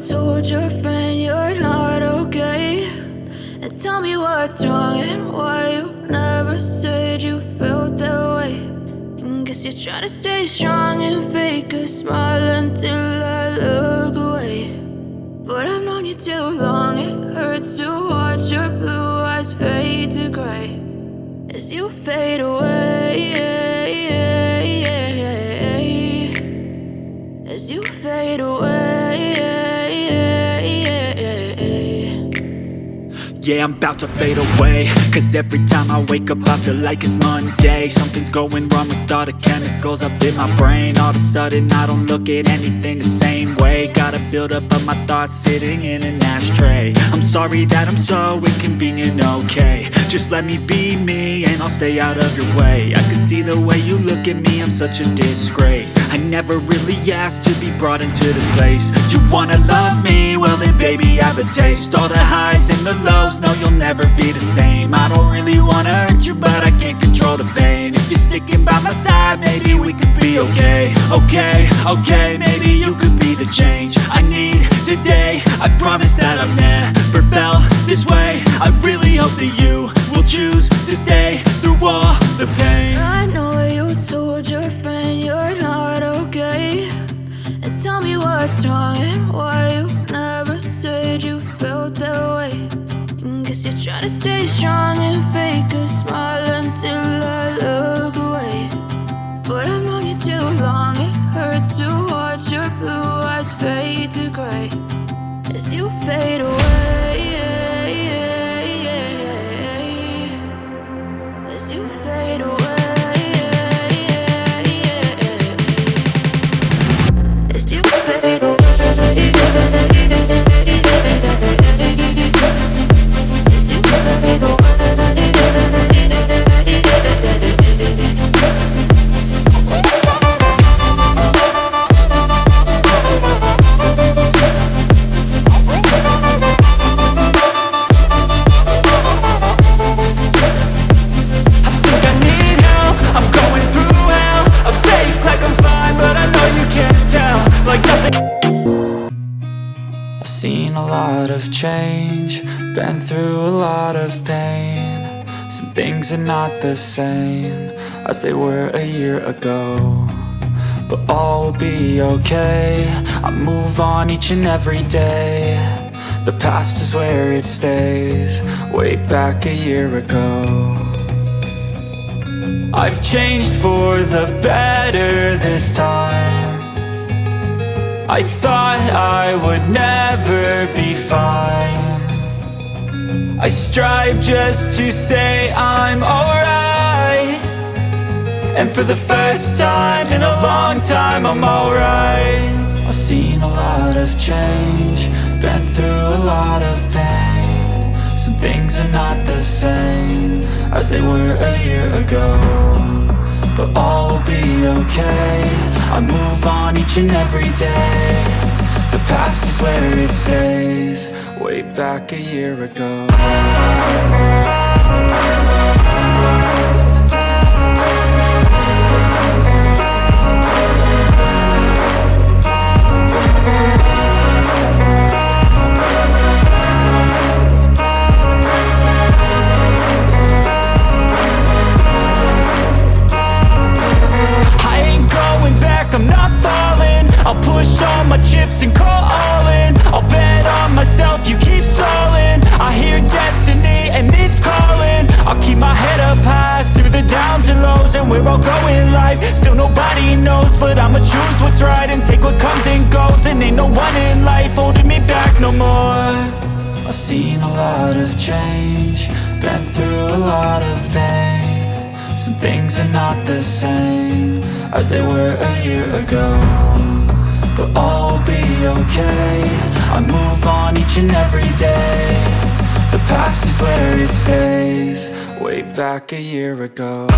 told your friend you're not okay, and tell me what's wrong and why you never said you felt that way. And guess you're trying to stay strong and fake a smile until I look away. But I've known you too long, it hurts to watch your blue eyes fade to gray as you fade away, as you fade away. Yeah, I'm about to fade away, cause every time I wake up I feel like it's Monday. Something's going wrong with all the chemicals up in my brain. All of a sudden I don't look at anything the same way. Gotta build up of my thoughts sitting in an ashtray. I'm sorry that I'm so inconvenient, okay. Just let me be me and I'll stay out of your way. I can see the way you look at me, I'm such a disgrace. I never really asked to be brought into this place. You wanna love me? Well then baby I have a taste. All the highs and the lows, no you'll never be the same. I don't really wanna hurt you but I can't control the pain. If you're sticking by my side maybe we could be okay. Okay, maybe you could be the change I need today. I promise that I've never felt this way. I really hope that you will choose to stay through all the pain. I know you told your friend you're not okay, and tell me what's wrong and why you never said you felt that way. And guess you're trying to stay strong and fake a smile until I look away. But I've known you too long, it hurts to watch your blue eyes fade to gray as you fade away, as you fade away, as you fade away. Seen a lot of change, been through a lot of pain. Some things are not the same as they were a year ago, but all will be okay. I move on each and every day. The past is where it stays, way back a year ago. I've changed for the better this time. I thought I would never be fine. I strive just to say I'm alright, and for the first time in a long time I'm alright. I've seen a lot of change, been through a lot of pain. Some things are not the same as they were a year ago, but all will be okay. I move on each and every day. The past is where it stays, way back a year ago. I'm not falling, I'll push all my chips and call all in. I'll bet on myself, you keep stalling. I hear destiny and it's calling. I'll keep my head up high through the downs and lows, and we're all going life. Still nobody knows, but I'ma choose what's right and take what comes and goes. And ain't no one in life holding me back no more. I've seen a lot of change, been through a lot of pain. Some things are not the same as they were a year ago, but all will be okay. I move on each and every day. The past is where it stays, way back a year ago.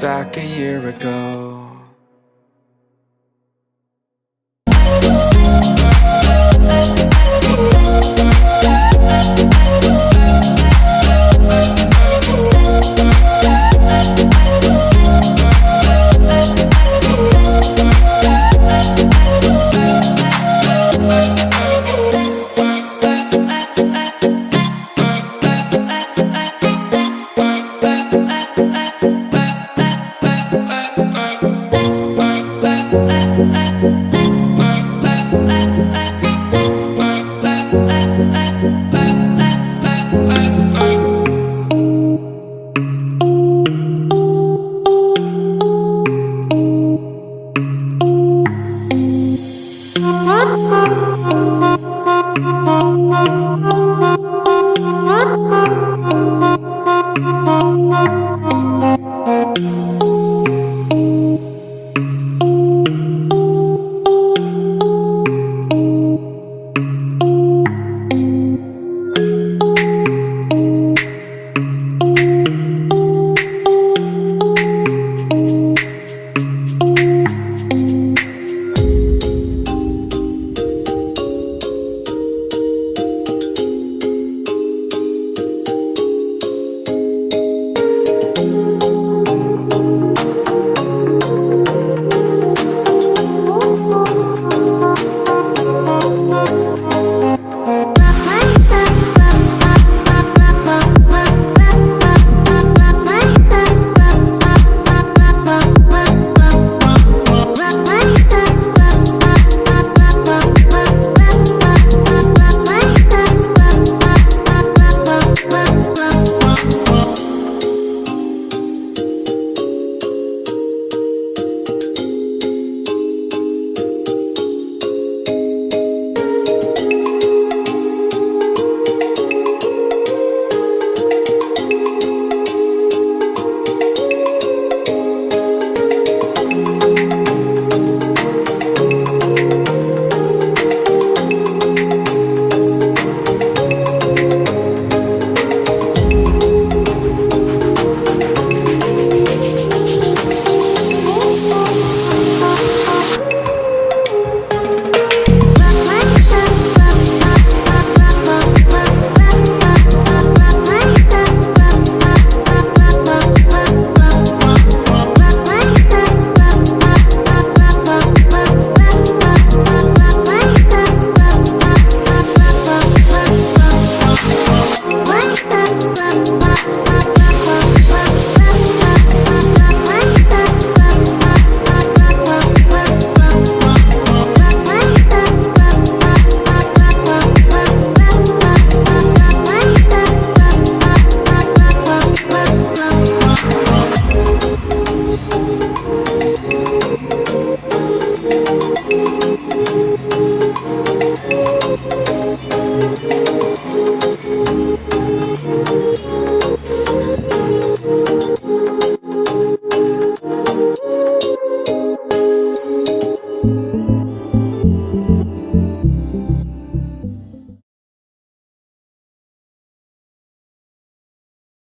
back a year ago.